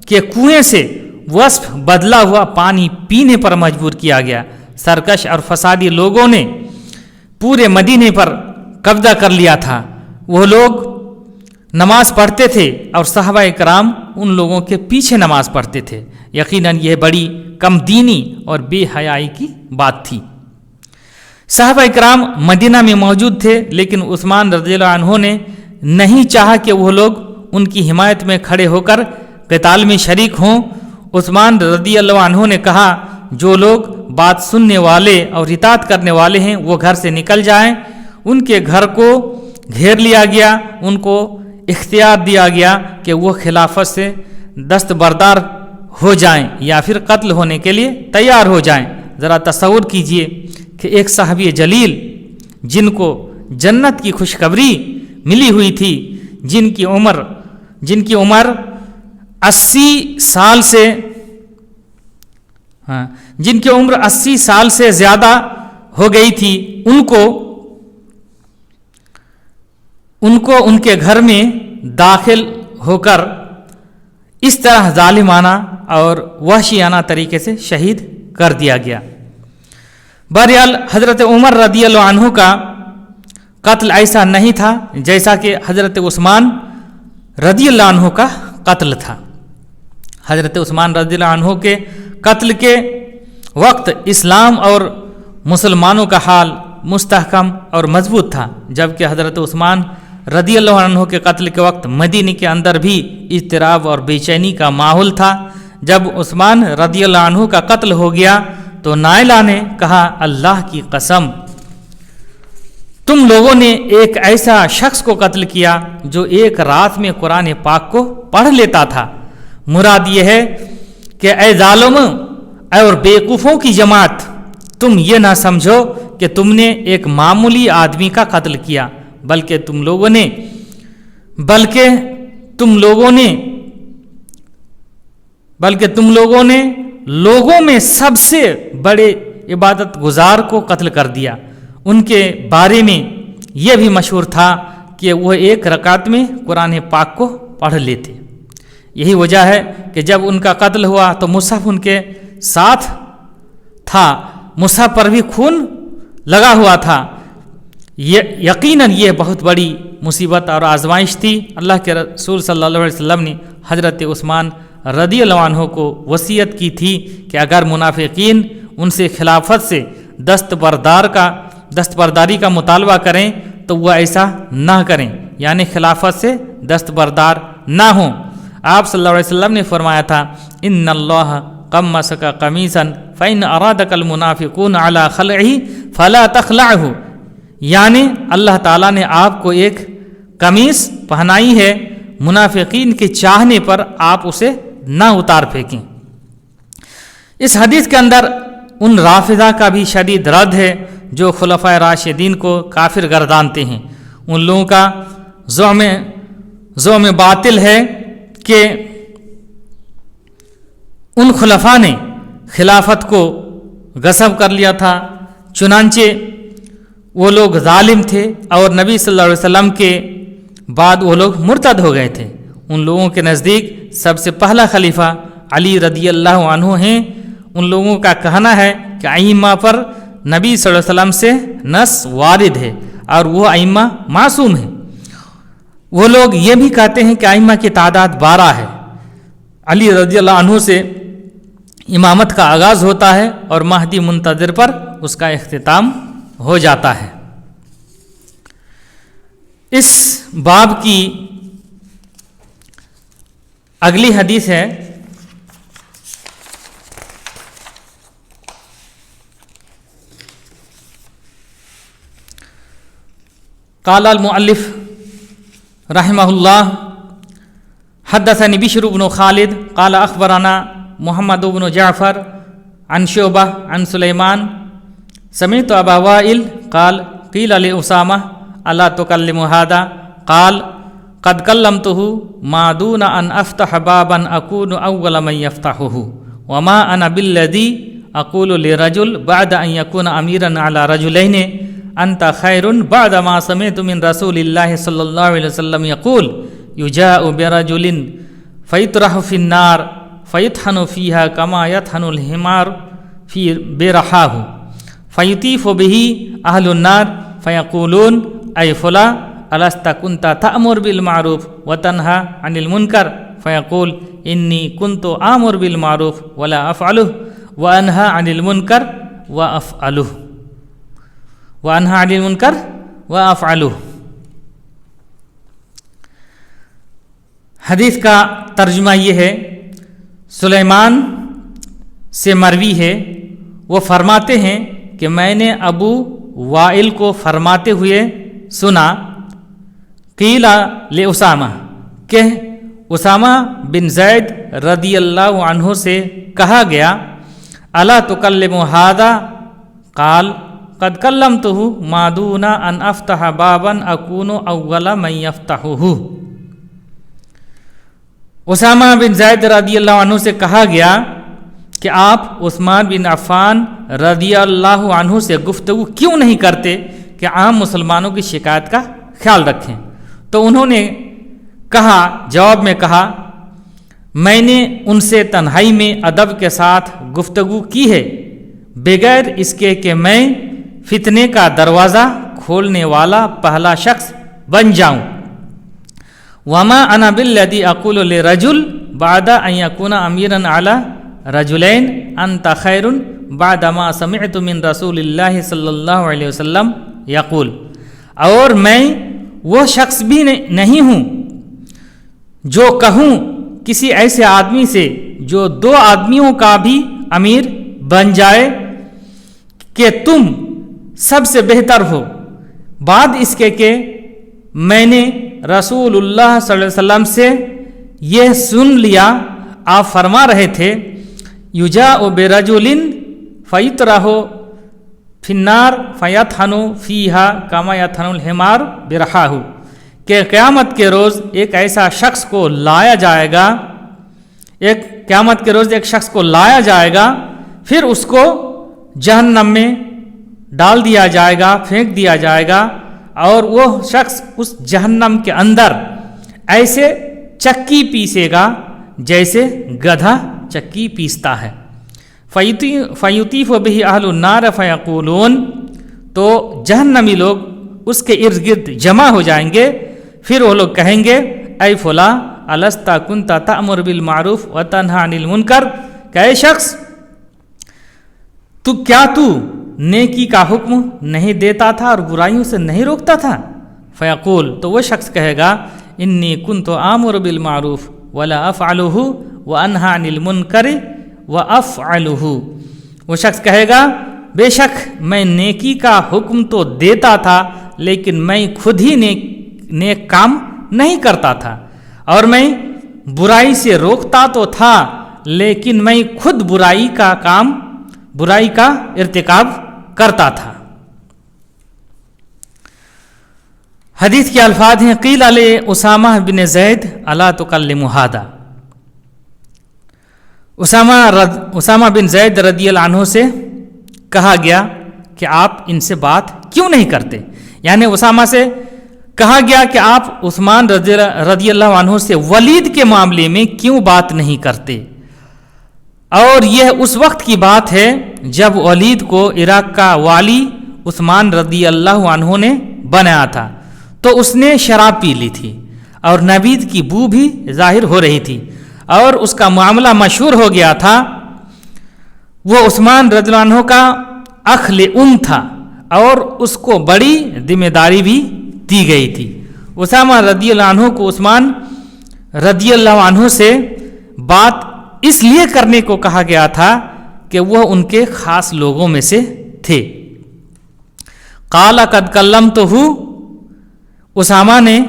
کے کنویں سے وصف بدلا ہوا پانی پینے پر مجبور کیا گیا۔ سرکش اور فسادی لوگوں نے پورے مدینے پر قبضہ کر لیا تھا، وہ لوگ نماز پڑھتے تھے اور صحابہ کرام ان لوگوں کے پیچھے نماز پڑھتے تھے۔ یقیناً یہ بڑی کم دینی اور بے حیائی کی بات تھی۔ صحابہ کرام مدینہ میں موجود تھے، لیکن عثمان رضی اللہ عنہ نے نہیں چاہا کہ وہ لوگ ان کی حمایت میں کھڑے ہو کر قتال میں شریک ہوں۔ عثمان رضی اللہ عنہ نے کہا، جو لوگ بات سننے والے اور اطاعت کرنے والے ہیں وہ گھر سے نکل جائیں۔ ان کے گھر کو گھیر لیا گیا، ان کو اختیار دیا گیا کہ وہ خلافت سے دستبردار ہو جائیں یا پھر قتل ہونے کے لیے تیار ہو جائیں۔ ذرا تصور کیجئے کہ ایک صحابی جلیل جن کو جنت کی خوشخبری ملی ہوئی تھی، جن کی عمر 80 سال سے زیادہ ہو گئی تھی، ان کو ان کے گھر میں داخل ہو کر اس طرح ظالمانہ اور وحشیانہ طریقے سے شہید کر دیا گیا۔ بہرحال حضرت عمر رضی اللہ عنہ کا قتل ایسا نہیں تھا جیسا کہ حضرت عثمان رضی اللہ عنہ کا قتل تھا۔ حضرت عثمان رضی اللہ عنہ کے قتل کے وقت اسلام اور مسلمانوں کا حال مستحکم اور مضبوط تھا، جبکہ حضرت عثمان رضی اللہ عنہ کے قتل کے وقت مدینے کے اندر بھی اضطراب اور بے چینی کا ماحول تھا۔ جب عثمان رضی اللہ عنہ کا قتل ہو گیا تو نائلہ نے کہا، اللہ کی قسم، تم لوگوں نے ایک ایسا شخص کو قتل کیا جو ایک رات میں قرآن پاک کو پڑھ لیتا تھا۔ مراد یہ ہے کہ اے ظالم اور بیوقوفوں کی جماعت، تم یہ نہ سمجھو کہ تم نے ایک معمولی آدمی کا قتل کیا، بلکہ تم لوگوں نے لوگوں میں سب سے بڑے عبادت گزار کو قتل کر دیا۔ ان کے بارے میں یہ بھی مشہور تھا کہ وہ ایک رکعت میں قرآن پاک کو پڑھ لیتے۔ یہی وجہ ہے کہ جب ان کا قتل ہوا تو مصحف ان کے ساتھ تھا، مصحف پر بھی خون لگا ہوا تھا۔ یقیناً یہ بہت بڑی مصیبت اور آزمائش تھی۔ اللہ کے رسول صلی اللہ علیہ وسلم نے حضرت عثمان رضی اللہ عنہ کو وصیت کی تھی کہ اگر منافقین ان سے خلافت سے دستبرداری کا مطالبہ کریں تو وہ ایسا نہ کریں، یعنی خلافت سے دستبردار نہ ہوں۔ آپ صلی اللہ علیہ وسلم نے فرمایا تھا، ان اللہ قمصک قمیصا فإن ارادک المنافقون علی خلعہ فلا تخلعہ، یعنی اللہ تعالیٰ نے آپ کو ایک قمیص پہنائی ہے، منافقین کے چاہنے پر آپ اسے نہ اتار پھینکیں۔ اس حدیث کے اندر ان رافضہ کا بھی شدید رد ہے جو خلفائے راشدین کو کافر گردانتے ہیں۔ ان لوگوں کا زعم باطل ہے کہ उन खुलफा ने खिलाफत को गसब कर लिया था, चुनांचे वो लोग जालिम थे और नबी सल्लल्लाहु अलैहि वसल्लम के बाद वो लोग मुर्तद हो गए थे। उन लोगों के नज़दीक सबसे पहला खलीफा अली रदियल्लाहु अन्हु हैं। उन लोगों का कहना है कि अइम्मा पर नबी सल्लल्लाहु अलैहि वसल्लम से नस वारिद है और वो अइम्मा मासूम है। वो लोग ये भी कहते हैं कि अइम्मा की तादाद 12 है। अली रदियल्लाहु अन्हु से इमामत का आगाज़ होता है और महदी मुंतज़िर पर उसका इख्तिताम हो जाता है। इस बाब की अगली हदीस है क़ाल अल-मुअल्लिफ़ रहमहुल्लाह हद्दसनी बिश्र इब्न खालिद क़ाल अख़बरना मुहम्मद इब्न जाफ़र अन शुअबा अन सुलैमान समीअतु अबा वाइल क़ाल क़ील लि उसामा अला तुकल्लिमु हादा क़ाल क़द कल्लमतुहु मा दून अन अफ़्तह बाबन अकूनु अव्वल मन यफ़्तहुहु व मा अना बिल्लज़ी अक़ूलु लिरजुल बअद अन यकूना अमीरन अला रजुलैनि अंत खैरुन बअद मा समिअतु मिन रसूलिल्लाहि सल्लल्लाहु अलैहि वसल्लम यक़ूल युजाअु बिरजुलिन फ़युत्रहु फ़िन्नार फ़युत्हनु फ़ीहा कमा यत्हनुल हिमार फ़ी बिरहाहु फ़युतीफ़ु बिही अहलुन्नार फ़यक़ूलून ऐ फुला अलस्ता कुन्ता तअमुर बिल मारूफ व तन्हा अनिल मुनकर फ़यक़ूल इन्नी कुन्तु आमुर बिल मारूफ वला अफ़अलुहु व अनहा अनिल मुनकर व अफ़अलुहु व अनहा अनिल मुनकर व अफ़अलुहु। हदीस का तर्जुमा ये है, सुलेमान से मरवी है, वो फरमाते हैं कि मैंने अबू वाइल को फरमाते हुए सुना क़ीला ले उसामा कि उसामा बिन ज़ैद रदियल्लाहु अन्हु से कहा गया अला तुकल्लिमु हादा क़ाल क़द कल्लमतुहु मा दूना अन अफ़्तह बाबन अकूनु अव्वल मन यफ़्तहुहु। उसामा बिन ज़ैद रदियल्लाहु अन्हु से कहा गया कि आप उस्मान बिन अफ़्फ़ान रदियल्लाहु अन्हु से गुफ्तगू क्यों नहीं करते कि आम मुसलमानों की शिकायत का ख्याल रखें। तो उन्होंने कहा, जवाब में कहा, मैंने उनसे तन्हाई में अदब के साथ गुफ्तगू की है बगैर इसके कि मैं फितने का दरवाज़ा खोलने वाला पहला शख्स बन जाऊं। वमा अना बिल्लज़ी अक़ूलु लिरजुल बअद अन यकूना अमीरन अला रजुलैन अंत खैरुन बअद मा समिअतु मिन रसूलिल्लाहि सल्लल्लाहु अलैहि वसल्लम यक़ूल। और मैं वो शख्स भी नहीं हूँ जो कहूँ किसी ऐसे आदमी से जो 2 आदमियों का भी अमीर बन जाए कि तुम सबसे बेहतर हो, बाद इसके कि मैंने रसूलुल्लाह सल्लल्लाहु अलैहि वसल्लम से यह सुन लिया, आप फरमा रहे थे युजाअु बिरजुलिन फ़युत्रहु फ़िन्नार फ़यत्हनु फ़ीहा कमा यत्हनुल हिमार बिरहाहु, कि क़यामत के रोज़ एक ऐसा शख्स को लाया जाएगा, क़यामत के रोज़ एक शख्स को लाया जाएगा, फिर उसको जहन्नम में डाल दिया जाएगा, फेंक दिया जाएगा, और वो शख्स उस जहन्नम के अंदर ऐसे चक्की पीसेगा जैसे गधा चक्की पीसता है। फ़युतीफ़ु बिही अहलुन्नार फ़यक़ूलून, तो जहन्नमी लोग उसके इर्द गिर्द जमा हो जाएंगे, फिर वो लोग कहेंगे ऐ फुला अलस्ता कुन्ता तअमुर बिल मारूफ व तन्हा अनिल मुनकर, क्या शख्स तू नेकी का हुक्म नहीं देता था और बुराइयों से नहीं रोकता था। फ़यक़ूल, तो वो शख्स कहेगा इन्नी कुन्तु आमुर बिल मारूफ वला अफ़अलुहु व अनहा अनिल मुनकर व अफ़अलुहु। वो शख्स कहेगा बेशक मैं नेकी का हुक्म तो देता था लेकिन मैं खुद ही नेक काम नहीं करता था, और मैं बुराई से रोकता तो था लेकिन मैं खुद बुराई का इर्तिकाब करता था। हदीस के अल्फाज हैं क़ील ले उसामा बिन ज़ैद अला तुकल्लिमु हादा। उसामा बिन जैद रदियल्लाहु अन्हु से कहा गया कि आप इनसे बात क्यों नहीं करते, यानी उसामा से कहा गया कि आप उस्मान रदियल्लाहु अन्हु से वलीद के मामले में क्यों बात नहीं करते। और यह उस वक्त की बात है जब वलीद को इराक का वाली उस्मान रदियल्लाहु अन्हु ने बनाया था, तो उसने शराब पी ली थी और नबीद की बू भी जाहिर हो रही थी और उसका मामला मशहूर हो गया था। वो उस्मान रदियल्लाहु अन्हु का अखले था और उसको बड़ी जिम्मेदारी भी दी गई थी। उसामा रदियल्लाहु अन्हु को उस्मान रदियल्लाहु अन्हु से बात इसलिए करने को कहा गया था कि वह उनके खास लोगों में से थे। काला कद कल्लम तो हूँ, उसामा ने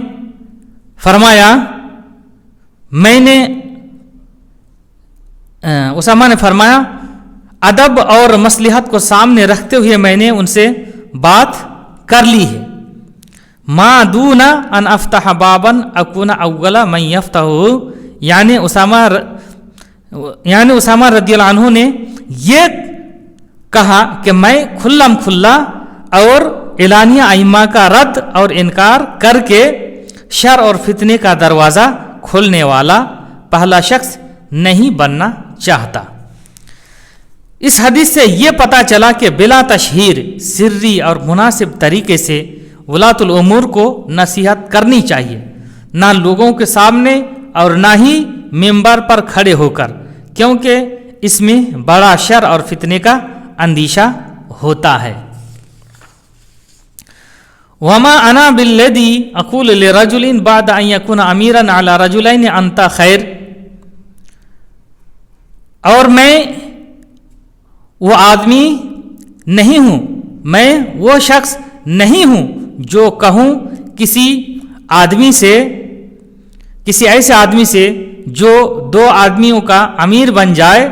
फरमाया अदब और मसलिहत को सामने रखते हुए मैंने उनसे बात कर ली है। मा दूना अन अफ्ताह बाबन अकुना अव्वला मन यफ्ताहु, यानी उसामा रदियल्लाहु अन्हु ने ये कहा कि मैं खुल्लम खुल्ला और एलानिया आइम्मा का रद्द और इनकार करके शर और फितने का दरवाज़ा खोलने वाला पहला शख्स नहीं बनना चाहता। इस हदीस से ये पता चला कि बिला तशहीर सिर्री और मुनासिब तरीके से वलातुल उमूर को नसीहत करनी चाहिए, ना लोगों के सामने और ना ही मिंबर पर खड़े होकर, क्योंकि इसमें बड़ा शर और फितने का अंदेशा होता है। वमा अना बिल्लदी अक़ूल लिरजुलिन बाद अन यकुना अमीरन अला रजुलैन अंता खैर, और मैं वो आदमी नहीं हूँ, मैं वो शख्स नहीं हूँ जो कहूँ किसी ऐसे आदमी से जो दो आदमियों का अमीर बन जाए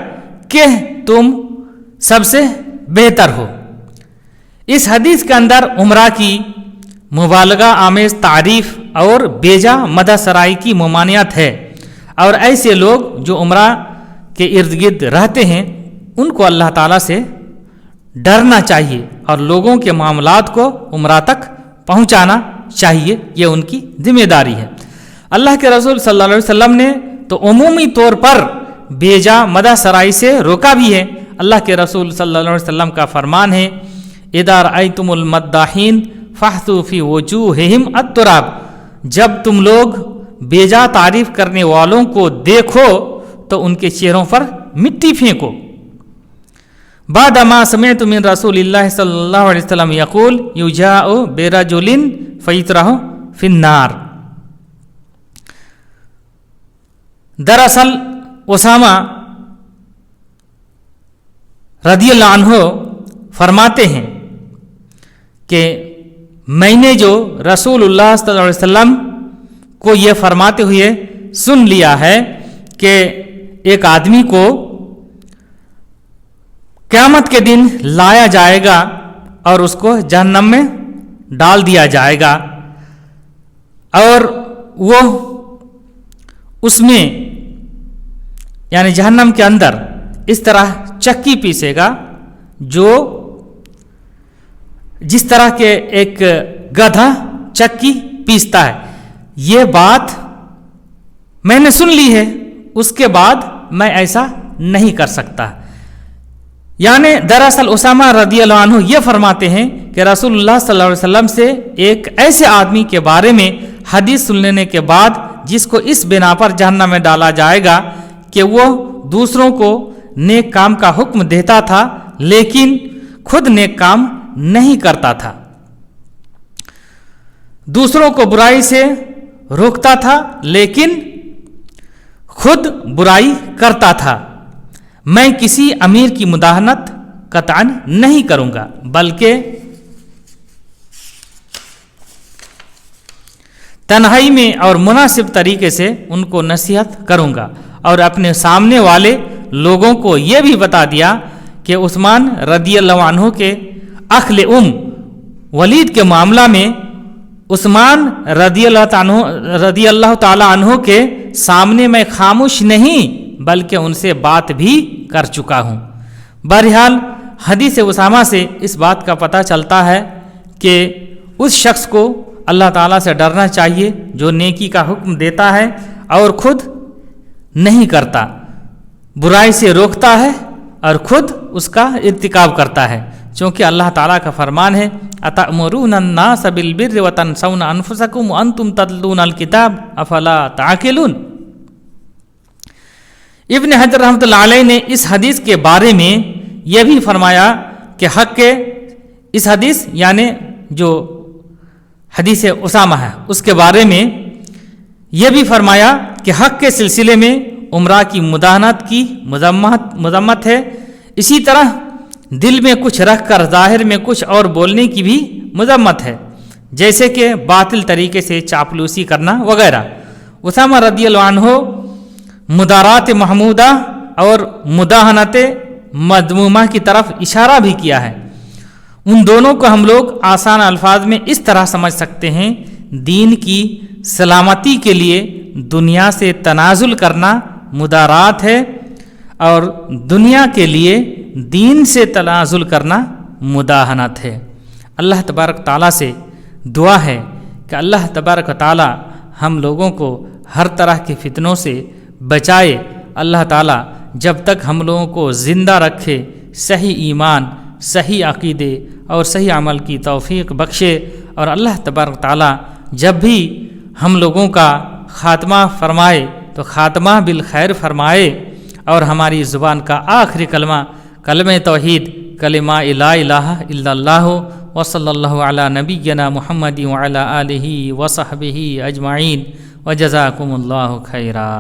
कि तुम सबसे बेहतर हो। इस हदीस के अंदर उमरा की मुबालगा आमेज तारीफ और बेजा मदसराई की ममानियत है, और ऐसे लोग जो उमरा के इर्द गिर्द रहते हैं उनको अल्लाह ताला से डरना चाहिए और लोगों के मामलात को उमरा तक पहुंचाना चाहिए, ये उनकी जिम्मेदारी है। अल्लाह के रसूल सल्लल्लाहु अलैहि वसल्लम ने तो उमूमी तौर पर बेजा मदा सराई से रोका भी है। अल्लाह के रसूल सल्लल्लाहु अलैहि वसल्लम का फरमान है, इदा रअयतुमुल मद्दाहीन फहसू फी वजूहिहिम अत्तुराब, जब तुम लोग बेजा तारीफ करने वालों को देखो तो उनके चेहरों पर मिट्टी फेंको। बादमा समिअतु मिन रसूलिल्लाह सल्लल्लाहु अलैहि वसल्लम यक़ूल युजाउ बिरजुलिन फयतरहु फिन्नार। दरअसल उसामा रदियल्लाहु अन्हु फरमाते हैं कि मैंने जो रसूलुल्लाह सल्लल्लाहु अलैहि वसल्लम को ये फरमाते हुए सुन लिया है कि एक आदमी को क़यामत के दिन लाया जाएगा और उसको जहन्नम में डाल दिया जाएगा और वो उसमें यानी जहन्नम के अंदर इस तरह चक्की पीसेगा जो जिस तरह के एक गधा चक्की पीसता है। ये बात मैंने सुन ली है, उसके बाद मैं ऐसा नहीं कर सकता। यानी दरअसल उसामा रदियल्लाहु अन्हु ये फरमाते हैं कि रसूलुल्लाह सल्लल्लाहु अलैहि वसल्लम से एक ऐसे आदमी के बारे में हदीस सुन लेने के बाद जिसको इस बिना पर जहन्नम में डाला जाएगा कि वो दूसरों को नेक काम का हुक्म देता था लेकिन खुद नेक काम नहीं करता था, दूसरों को बुराई से रोकता था लेकिन खुद बुराई करता था। मैं किसी अमीर की मुदाहनत कतअन नहीं करूंगा बल्कि तन्हाई में और मुनासिब तरीके से उनको नसीहत करूंगा। और अपने सामने वाले लोगों को यह भी बता दिया कि उस्मान रदियल्लाहु अन्हु के अखले वलीद के मामला में उस्मान रदियल्लाहु ताला अन्हु के सामने मैं खामोश नहीं بلکہ ان سے بات بھی کر چکا ہوں۔ بہرحال حدیث اسامہ سے اس بات کا پتہ چلتا ہے کہ اس شخص کو اللہ تعالیٰ سے ڈرنا چاہیے جو نیکی کا حکم دیتا ہے اور خود نہیں کرتا، برائی سے روکتا ہے اور خود اس کا ارتکاب کرتا ہے، چونکہ اللہ تعالیٰ کا فرمان ہے اتأمرون الناس بالبر وتنسون انفسکم وانتم تتلون الکتاب افلا تعقلون۔ ابن حجر رحمۃ اللہ علیہ نے اس حدیث کے بارے میں یہ بھی فرمایا کہ حق کے اس حدیث یعنی جو حدیث اسامہ ہے اس کے بارے میں یہ بھی فرمایا کہ حق کے سلسلے میں عمرہ کی مداہنت کی مذمت ہے، اسی طرح دل میں کچھ رکھ کر ظاہر میں کچھ اور بولنے کی بھی مذمت ہے، جیسے کہ باطل طریقے سے چاپلوسی کرنا وغیرہ۔ اسامہ رضی اللہ عنہ مدارات محمودہ اور مداہنت مذمومہ کی طرف اشارہ بھی کیا ہے۔ ان دونوں کو ہم لوگ آسان الفاظ میں اس طرح سمجھ سکتے ہیں، دین کی سلامتی کے لیے دنیا سے تنازل کرنا مدارات ہے اور دنیا کے لیے دین سے تنازل کرنا مداہنت ہے۔ اللہ تبارک تعالیٰ سے دعا ہے کہ اللہ تبارک تعالیٰ ہم لوگوں کو ہر طرح کے فتنوں سے بچائے۔ اللہ تعالیٰ جب تک ہم لوگوں کو زندہ رکھے، صحیح ایمان، صحیح عقیدے اور صحیح عمل کی توفیق بخشے، اور اللہ تبارک تعالیٰ جب بھی ہم لوگوں کا خاتمہ فرمائے تو خاتمہ بالخیر فرمائے، اور ہماری زبان کا آخری کلمہ توحید کلمہ لا الہ الا اللہ وصلی اللہ علی نبینا محمد وعلی آلہ وصحبہ اجمعین وجزاکم اللہ خیرا۔